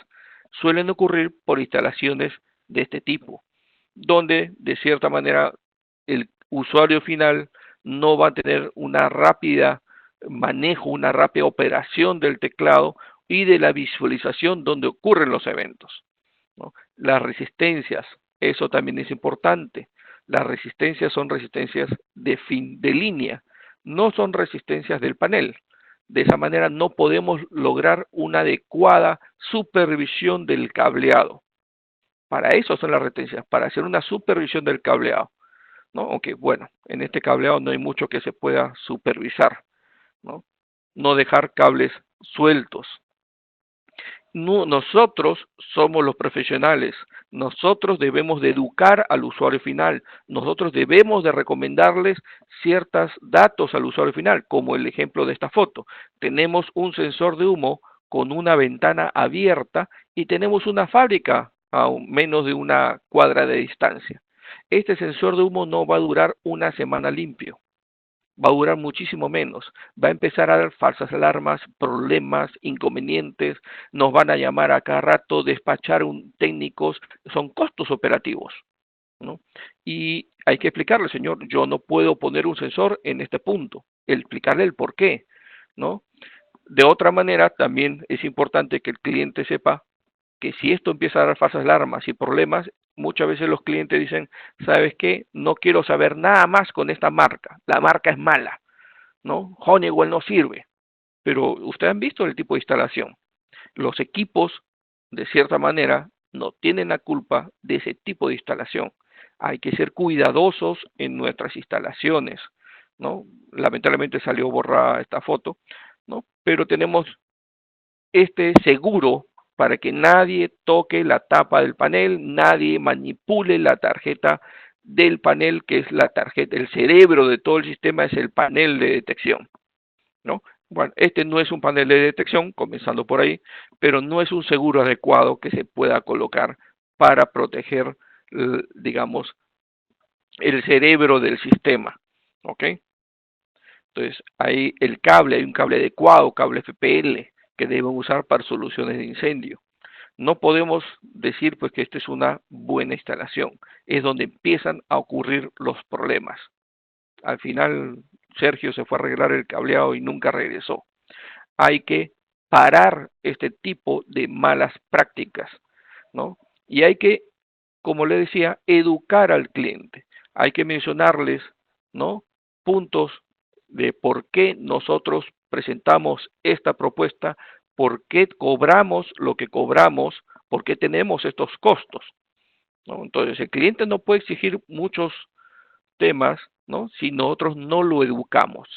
suelen ocurrir por instalaciones de este tipo, donde de cierta manera el usuario final no va a tener una rápida manejo, una rápida operación del teclado y de la visualización donde ocurren los eventos, ¿no? Las resistencias, eso también es importante. Las resistencias son resistencias de línea, no son resistencias del panel. De esa manera no podemos lograr una adecuada supervisión del cableado. Para eso son las resistencias, para hacer una supervisión del cableado, ¿no? Aunque bueno, en este cableado no hay mucho que se pueda supervisar, ¿no? No dejar cables sueltos. No, nosotros somos los profesionales, nosotros debemos de educar al usuario final, nosotros debemos de recomendarles ciertos datos al usuario final, como el ejemplo de esta foto. Tenemos un sensor de humo con una ventana abierta y tenemos una fábrica a menos de una cuadra de distancia. Este sensor de humo no va a durar una semana limpio, va a durar muchísimo menos. Va a empezar a dar falsas alarmas, problemas, inconvenientes, nos van a llamar a cada rato, despachar técnicos, son costos operativos, ¿no? Y hay que explicarle, señor, yo no puedo poner un sensor en este punto, explicarle el por qué, ¿no? De otra manera, también es importante que el cliente sepa que si esto empieza a dar falsas alarmas y problemas, muchas veces los clientes dicen, ¿sabes qué? No quiero saber nada más con esta marca, la marca es mala, ¿no? Honeywell no sirve, pero ustedes han visto el tipo de instalación. Los equipos, de cierta manera, no tienen la culpa de ese tipo de instalación. Hay que ser cuidadosos en nuestras instalaciones, ¿no? Lamentablemente salió borrada esta foto, ¿no? Pero tenemos este seguro para que nadie toque la tapa del panel, nadie manipule la tarjeta del panel, que es la tarjeta, el cerebro de todo el sistema es el panel de detección, ¿no? Bueno, este no es un panel de detección, comenzando por ahí, pero no es un seguro adecuado que se pueda colocar para proteger, digamos, el cerebro del sistema, ¿ok? Entonces, ahí el cable, hay un cable adecuado, cable FPL, que deben usar para soluciones de incendio. No podemos decir pues que esta es una buena instalación, es donde empiezan a ocurrir los problemas. Al final Sergio se fue a arreglar el cableado y nunca regresó. Hay que parar este tipo de malas prácticas, ¿no? Y hay que, como le decía, educar al cliente. Hay que mencionarles, ¿no? Puntos de por qué nosotros presentamos esta propuesta, por qué cobramos lo que cobramos, por qué tenemos estos costos, ¿no? Entonces, el cliente no puede exigir muchos temas, ¿no? Si nosotros no lo educamos.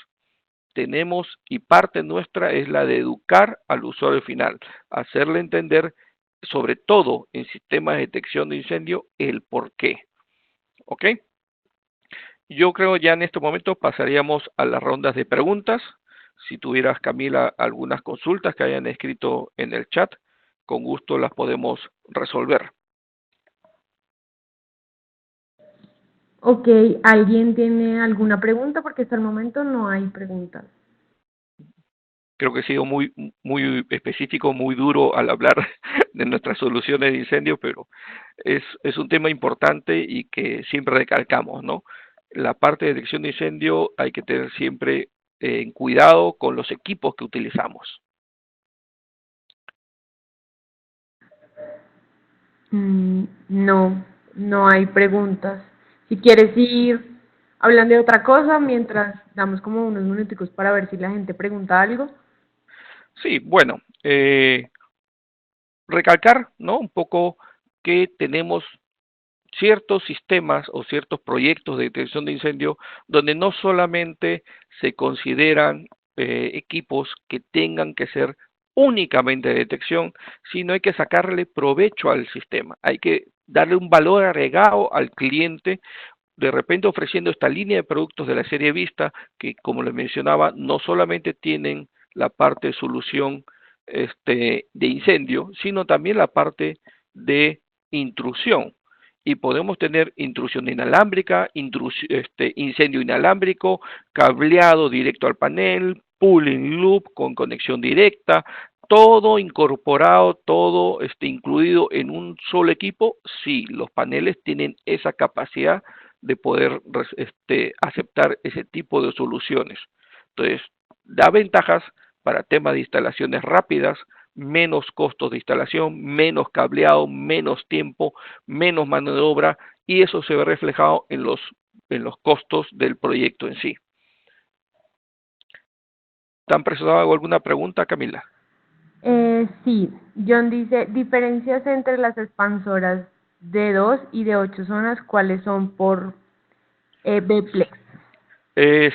Tenemos, y parte nuestra es la de educar al usuario final, hacerle entender, sobre todo en sistemas de detección de incendio, el por qué. ¿Ok? Yo creo ya en este momento pasaríamos a las rondas de preguntas. Si tuvieras, Camila, algunas consultas que hayan escrito en el chat, con gusto las podemos resolver. Ok, ¿alguien tiene alguna pregunta? Porque hasta el momento no hay preguntas. Creo que he sido muy específico, muy duro al hablar de nuestras soluciones de incendio, pero es un tema importante y que siempre recalcamos, ¿no? La parte de detección de incendio hay que tener siempre en cuidado con los equipos que utilizamos. No, no hay preguntas. Si quieres ir hablando de otra cosa, mientras damos como unos minuticos para ver si la gente pregunta algo. Sí, bueno, recalcar, ¿no? Un poco que tenemos ciertos sistemas o ciertos proyectos de detección de incendio donde no solamente se consideran equipos que tengan que ser únicamente de detección, sino hay que sacarle provecho al sistema, hay que darle un valor agregado al cliente, de repente ofreciendo esta línea de productos de la serie Vista, que como les mencionaba, no solamente tienen la parte de solución de incendio, sino también la parte de intrusión. Y podemos tener intrusión inalámbrica, incendio inalámbrico, cableado directo al panel, pulling loop con conexión directa, todo incorporado, todo incluido en un solo equipo. Sí, los paneles tienen esa capacidad de poder aceptar ese tipo de soluciones. Entonces, da ventajas para temas de instalaciones rápidas, menos costos de instalación, menos cableado, menos tiempo, menos mano de obra, y eso se ve reflejado en los costos del proyecto en sí. ¿Te han presentado alguna pregunta, Camila? Sí, John dice, diferencias entre las expansoras de 2 y de 8 zonas, ¿cuáles son por Bplex?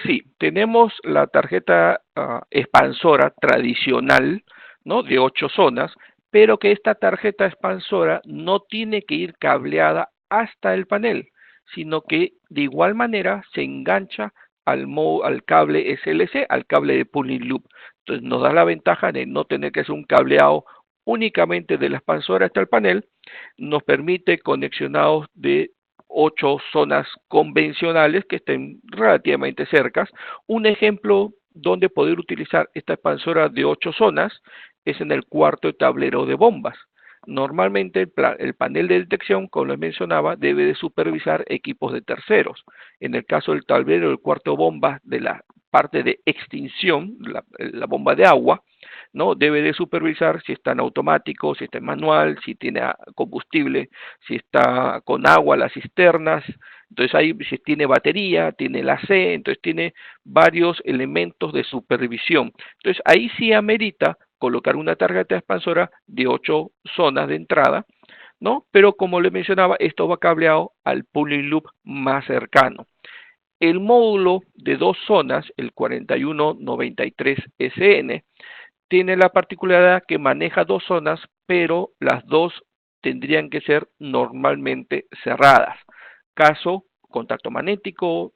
Sí, tenemos la tarjeta expansora tradicional, ¿no? De 8 zonas, pero que esta tarjeta expansora no tiene que ir cableada hasta el panel, sino que de igual manera se engancha al cable SLC, al cable de pulling loop. Entonces nos da la ventaja de no tener que hacer un cableado únicamente de la expansora hasta el panel, nos permite conexionados de 8 zonas convencionales que estén relativamente cercas. Un ejemplo donde poder utilizar esta expansora de 8 zonas es en el cuarto tablero de bombas. Normalmente el panel de detección, como les mencionaba, debe de supervisar equipos de terceros. En el caso del tablero del cuarto bomba de la parte de extinción, la bomba de agua, ¿no? Debe de supervisar si está en automático, si está en manual, si tiene combustible, si está con agua las cisternas, entonces ahí si tiene batería, tiene la C, entonces tiene varios elementos de supervisión. Entonces ahí sí amerita colocar una tarjeta expansora de 8 zonas de entrada, ¿no? Pero como le mencionaba, esto va cableado al pulling loop más cercano. El módulo de 2 zonas, el 4193SN, tiene la particularidad que maneja 2 zonas, pero las dos tendrían que ser normalmente cerradas. Caso, contacto magnético,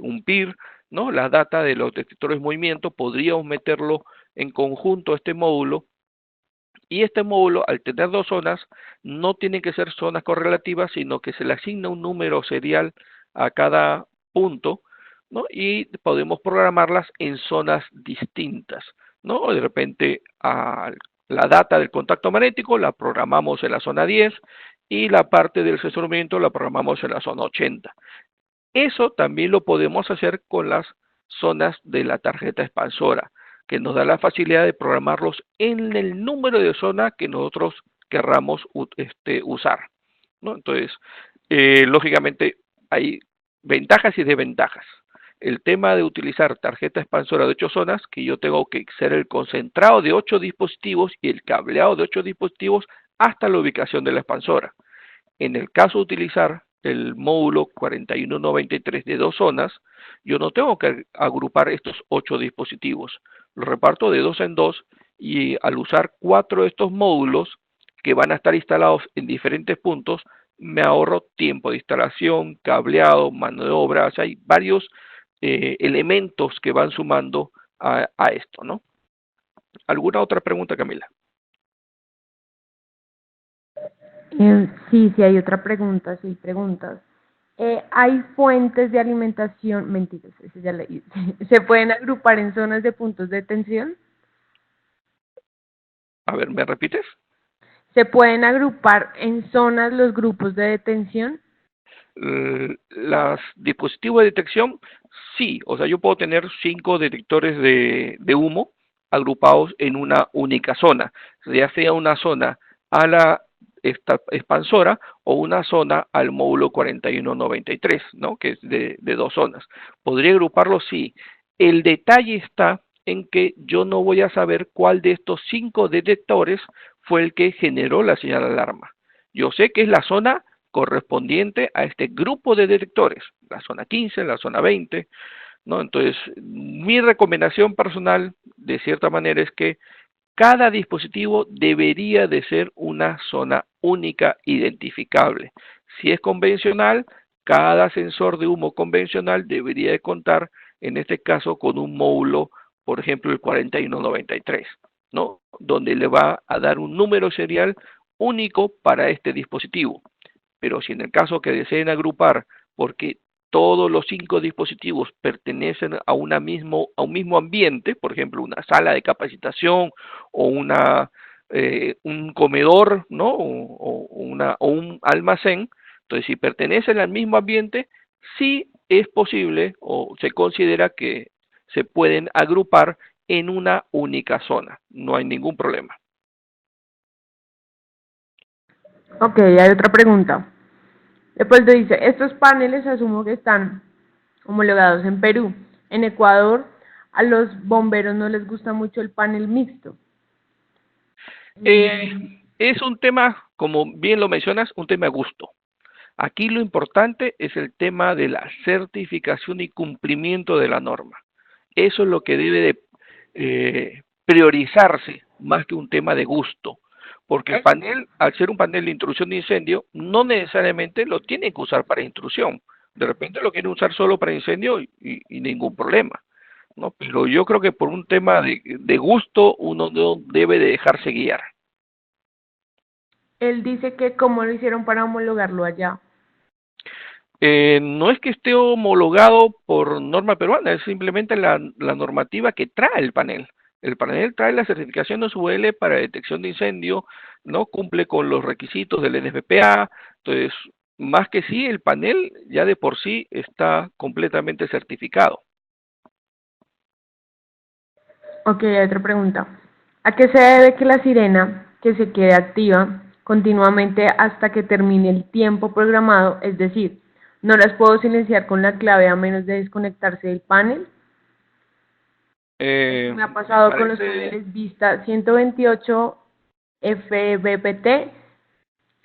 un PIR, ¿no? La data de los detectores de movimiento, podríamos meterlo en conjunto a este módulo, y este módulo, al tener 2 zonas, no tiene que ser zonas correlativas, sino que se le asigna un número serial a cada punto, ¿no? Y podemos programarlas en zonas distintas, ¿no? O de repente la data del contacto magnético la programamos en la zona 10 y la parte del asesoramiento la programamos en la zona 80. Eso también lo podemos hacer con las zonas de la tarjeta expansora, que nos da la facilidad de programarlos en el número de zona que nosotros querramos usar, ¿no? Entonces, lógicamente hay ventajas y desventajas. El tema de utilizar tarjeta expansora de 8 zonas, que yo tengo que ser el concentrado de 8 dispositivos y el cableado de 8 dispositivos hasta la ubicación de la expansora. En el caso de utilizar el módulo 4193 de 2 zonas, yo no tengo que agrupar estos 8 dispositivos. Los reparto de 2 en 2 y al usar 4 de estos módulos que van a estar instalados en diferentes puntos, me ahorro tiempo de instalación, cableado, mano de obra, o sea, hay varios elementos que van sumando a esto, ¿no? ¿Alguna otra pregunta, Camila? Sí, sí, hay otra pregunta, sí, preguntas. ¿Hay fuentes de alimentación? Mentiras, ese ya leí. ¿Se pueden agrupar en zonas de puntos de tensión? A ver, ¿me repites? ¿Se pueden agrupar en zonas los grupos de detención? Los dispositivos de detección, sí, o sea, yo puedo tener 5 detectores de humo agrupados en una única zona, ya sea una zona a la esta expansora o una zona al módulo 4193, ¿no? Que es de 2 zonas. ¿Podría agruparlos? Sí. El detalle está en que yo no voy a saber cuál de estos 5 detectores fue el que generó la señal de alarma. Yo sé que es la zona correspondiente a este grupo de detectores, la zona 15, la zona 20, ¿no? Entonces, mi recomendación personal, de cierta manera, es que cada dispositivo debería de ser una zona única identificable. Si es convencional, cada sensor de humo convencional debería de contar, en este caso, con un módulo, por ejemplo, el 4193, ¿no? Donde le va a dar un número serial único para este dispositivo. Pero si en el caso que deseen agrupar, porque todos los 5 dispositivos pertenecen a a un mismo ambiente, por ejemplo, una sala de capacitación o un comedor, ¿no? O un almacén, entonces si pertenecen al mismo ambiente, sí es posible o se considera que se pueden agrupar en una única zona. No hay ningún problema. Ok, hay otra pregunta. Después dice, estos paneles asumo que están homologados en Perú. En Ecuador, a los bomberos no les gusta mucho el panel mixto. Es un tema, como bien lo mencionas, un tema de gusto. Aquí lo importante es el tema de la certificación y cumplimiento de la norma. Eso es lo que debe de priorizarse más que un tema de gusto, porque el panel, al ser un panel de intrusión de incendio, no necesariamente lo tiene que usar para intrusión. De repente lo quiere usar solo para incendio y ningún problema, ¿no? Pero yo creo que por un tema de gusto uno no debe de dejarse guiar. Él dice que cómo lo hicieron para homologarlo allá. No es que esté homologado por norma peruana, es simplemente la normativa que trae el panel. El panel trae la certificación de UL para detección de incendio, no cumple con los requisitos del NFPA, entonces, más que sí, el panel ya de por sí está completamente certificado. Ok, hay otra pregunta. ¿A qué se debe que la sirena que se quede activa continuamente hasta que termine el tiempo programado? Es decir, no las puedo silenciar con la clave a menos de desconectarse del panel. Me ha Me pasado con los parece, paneles Vista 128 FBPT.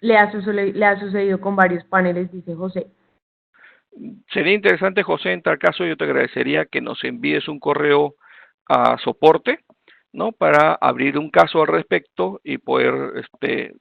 Le ha sucedido con varios paneles, dice José. sería interesante, José, en tal caso yo te agradecería que nos envíes un correo a soporte, ¿no? Para abrir un caso al respecto y poder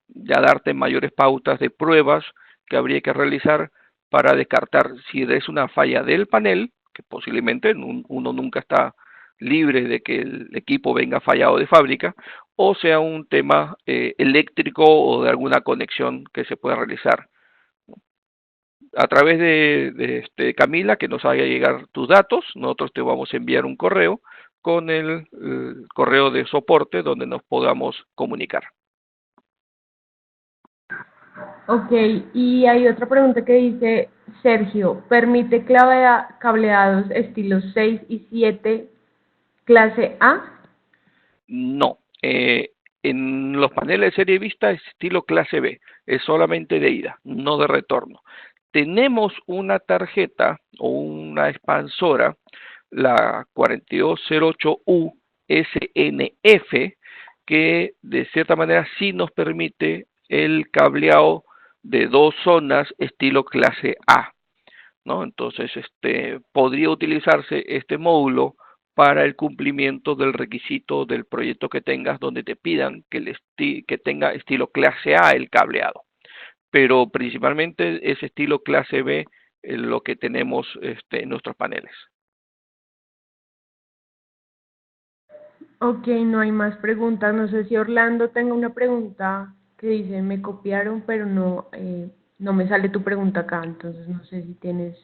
ya darte mayores pautas de pruebas que habría que realizar para descartar si es una falla del panel, que posiblemente uno nunca está libre de que el equipo venga fallado de fábrica, o sea un tema eléctrico o de alguna conexión que se pueda realizar a través de Camila, que nos haga llegar tus datos. Nosotros te vamos a enviar un correo con el correo de soporte donde nos podamos comunicar. Ok, y hay otra pregunta que dice, Sergio, ¿permite cableados estilos 6 y 7 clase A? No, en los paneles de serie vista es estilo clase B, es solamente de ida, no de retorno. Tenemos una tarjeta o una expansora, la 4208U SNF, que de cierta manera sí nos permite el cableado de dos zonas estilo clase A, ¿no? Entonces, podría utilizarse este módulo para el cumplimiento del requisito del proyecto que tengas, donde te pidan que tenga estilo clase A el cableado, pero principalmente es estilo clase B lo que tenemos en nuestros paneles. Ok, no hay más preguntas. No sé si Orlando tenga una pregunta que dice, me copiaron, pero no me sale tu pregunta acá, entonces no sé si tienes,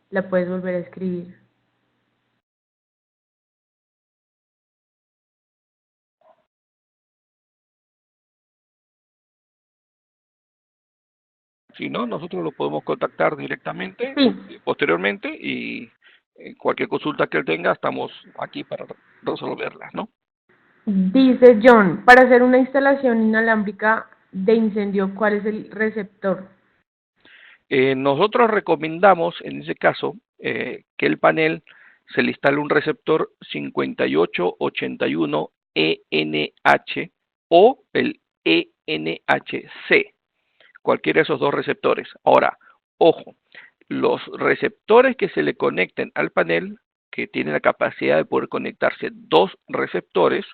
la puedes volver a escribir. Si no, nosotros lo podemos contactar directamente Sí, posteriormente y cualquier consulta que él tenga, estamos aquí para resolverlas, ¿no? dice John, para hacer una instalación inalámbrica de incendio, ¿cuál es el receptor? Nosotros recomendamos, en ese caso, que el panel se le instale un receptor 5881 ENH o el ENHC, cualquiera de esos dos receptores. Ahora, ojo, los receptores que se le conecten al panel, que tienen la capacidad de poder conectarse dos receptores,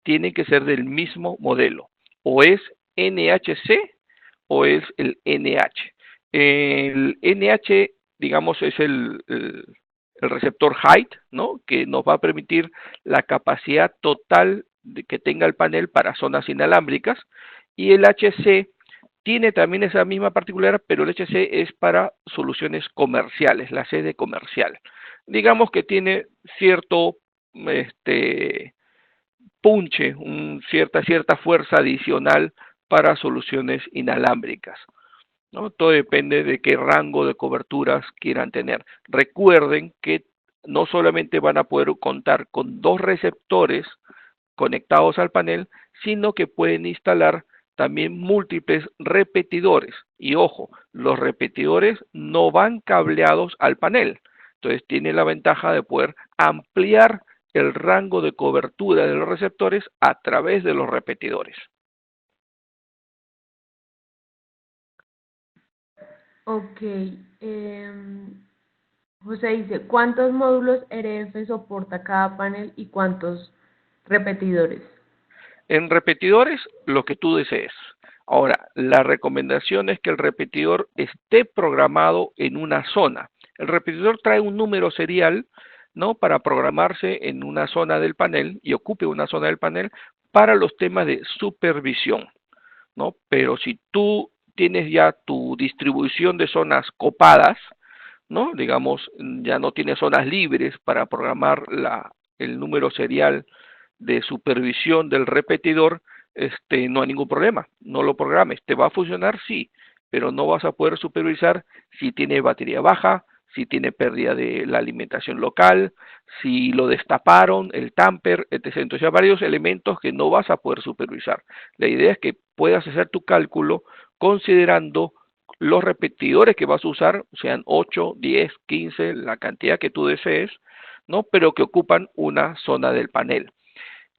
tienen que ser del mismo modelo, o es NHC o es el NH. El NH, digamos, es el receptor height, ¿no? Que nos va a permitir la capacidad total de que tenga el panel para zonas inalámbricas, y el HC tiene también esa misma particularidad, pero el HC es para soluciones comerciales, la sede comercial. Digamos que tiene cierto punche, cierta fuerza adicional para soluciones inalámbricas, ¿no? Todo depende de qué rango de coberturas quieran tener. Recuerden que no solamente van a poder contar con 2 receptores conectados al panel, sino que pueden instalar también múltiples repetidores. Y ojo, los repetidores no van cableados al panel. Entonces tiene la ventaja de poder ampliar el rango de cobertura de los receptores a través de los repetidores. Ok. José dice, ¿cuántos módulos RF soporta cada panel y cuántos repetidores? En repetidores, lo que tú desees. Ahora, la recomendación es que el repetidor esté programado en una zona. El repetidor trae un número serial, ¿no? Para programarse en una zona del panel y ocupe una zona del panel para los temas de supervisión, ¿no? Pero si tú tienes ya tu distribución de zonas copadas, ¿no? Digamos, ya no tienes zonas libres para programar el número serial de supervisión del repetidor, no hay ningún problema, no lo programes, te va a funcionar, sí, pero no vas a poder supervisar si tiene batería baja, si tiene pérdida de la alimentación local, si lo destaparon, el tamper, etc. Entonces hay varios elementos que no vas a poder supervisar. La idea es que puedas hacer tu cálculo considerando los repetidores que vas a usar, sean 8, 10, 15, la cantidad que tú desees, ¿no? Pero que ocupan una zona del panel.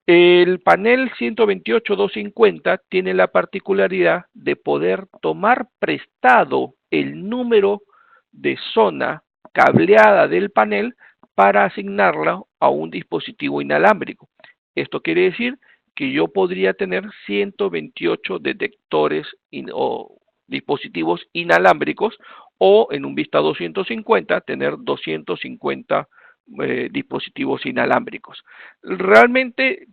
El panel 128.250 tiene la particularidad de poder tomar prestado el número de zona cableada del panel para asignarla a un dispositivo inalámbrico. Esto quiere decir que yo podría tener 128 detectores o dispositivos inalámbricos o en un Vista 250 tener 250 dispositivos inalámbricos. Realmente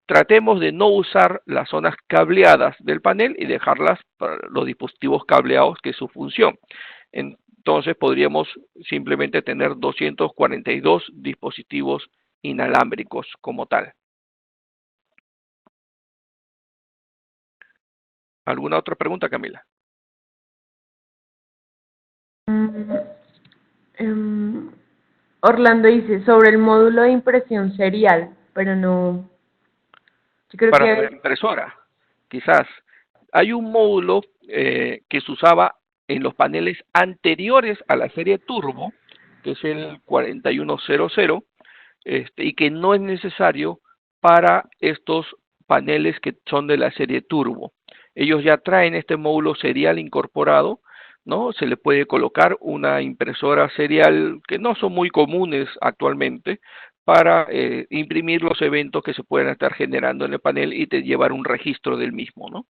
tratemos de no usar las zonas cableadas del panel y dejarlas para los dispositivos cableados, que es su función. Entonces podríamos simplemente tener 242 dispositivos inalámbricos como tal. ¿Alguna otra pregunta, Camila? Mm, em, Orlando dice, sobre el módulo de impresión serial, pero no, yo creo Para la que, impresora, quizás. Hay un módulo que se usaba en los paneles anteriores a la serie Turbo, que es el 4100, y que no es necesario para estos paneles que son de la serie Turbo. Ellos ya traen este módulo serial incorporado, ¿no? Se le puede colocar una impresora serial que no son muy comunes actualmente para imprimir los eventos que se pueden estar generando en el panel y te llevar un registro del mismo, ¿no?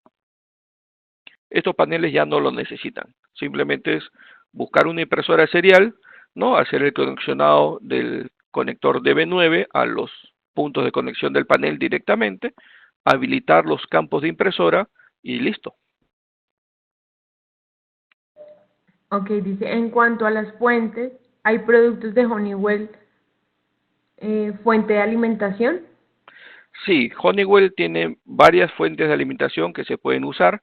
Estos paneles ya no lo necesitan. Simplemente es buscar una impresora serial, ¿no? Hacer el conexionado del conector DB9 a los puntos de conexión del panel directamente, habilitar los campos de impresora y listo. ok, dice, en cuanto a las fuentes, ¿hay productos de Honeywell fuente de alimentación? Sí, Honeywell tiene varias fuentes de alimentación que se pueden usar.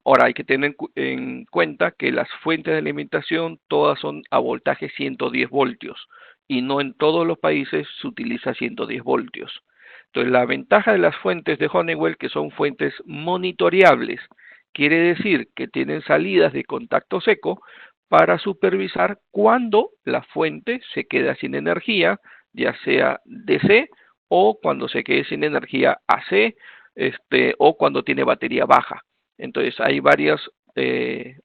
Ahora hay que tener en cuenta que las fuentes de alimentación todas son a voltaje 110 voltios y no en todos los países se utiliza 110 voltios. Entonces la ventaja de las fuentes de Honeywell que son fuentes monitoreables, quiere decir que tienen salidas de contacto seco para supervisar cuando la fuente se queda sin energía, ya sea DC o cuando se quede sin energía AC, o cuando tiene batería baja. Entonces hay varios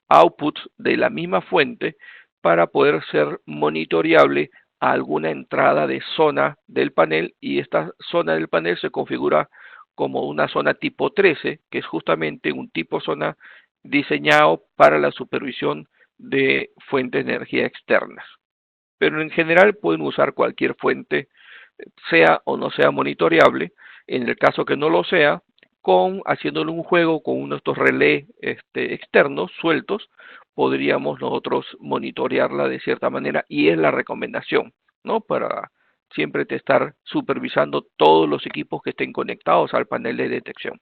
outputs de la misma fuente para poder ser monitoreable a alguna entrada de zona del panel y esta zona del panel se configura como una zona tipo 13, que es justamente un tipo zona diseñado para la supervisión de fuentes de energía externas. Pero en general pueden usar cualquier fuente sea o no sea monitoreable. En el caso que no lo sea, haciéndole un juego con uno de estos relés externos sueltos, podríamos nosotros monitorearla de cierta manera y es la recomendación, ¿no? Para siempre te estar supervisando todos los equipos que estén conectados al panel de detección.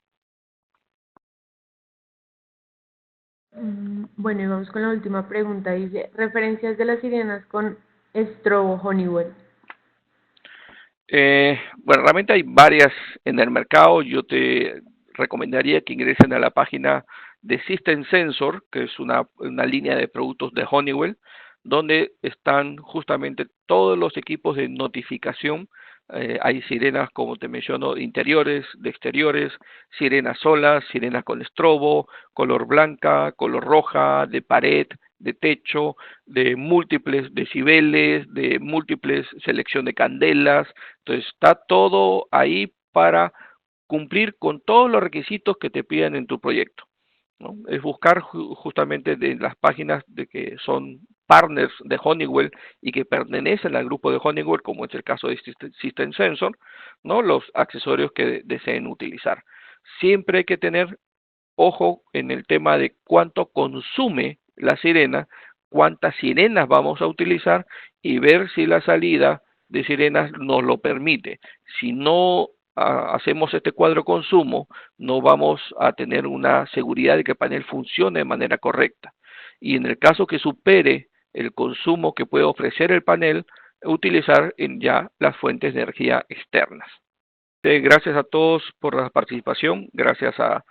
Bueno, y vamos con la última pregunta. Dice, referencias de las sirenas con Strobo, Honeywell. Bueno, realmente hay varias en el mercado. Yo te recomendaría que ingresen a la página de System Sensor, que es una línea de productos de Honeywell, donde están justamente todos los equipos de notificación. Hay sirenas, como te menciono, interiores, de exteriores, sirenas solas, sirenas con estrobo, color blanca, color roja, de pared, de techo, de múltiples decibeles, de múltiples selección de candelas. Entonces está todo ahí para cumplir con todos los requisitos que te piden en tu proyecto, ¿no? Es buscar justamente de las páginas de que son partners de Honeywell y que pertenecen al grupo de Honeywell, como es el caso de System Sensor, ¿no? Los accesorios que deseen utilizar. Siempre hay que tener ojo en el tema de cuánto consume la sirena, cuántas sirenas vamos a utilizar y ver si la salida de sirenas nos lo permite. Si no hacemos este cuadro de consumo, no vamos a tener una seguridad de que el panel funcione de manera correcta. Y en el caso que supere el consumo que puede ofrecer el panel, utilizar ya las fuentes de energía externas. Gracias a todos por la participación, gracias a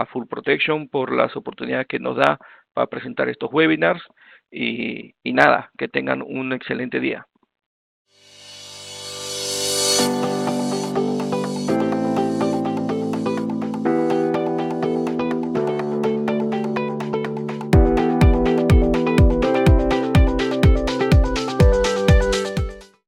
Full Protection por las oportunidades que nos da para presentar estos webinars y nada, que tengan un excelente día.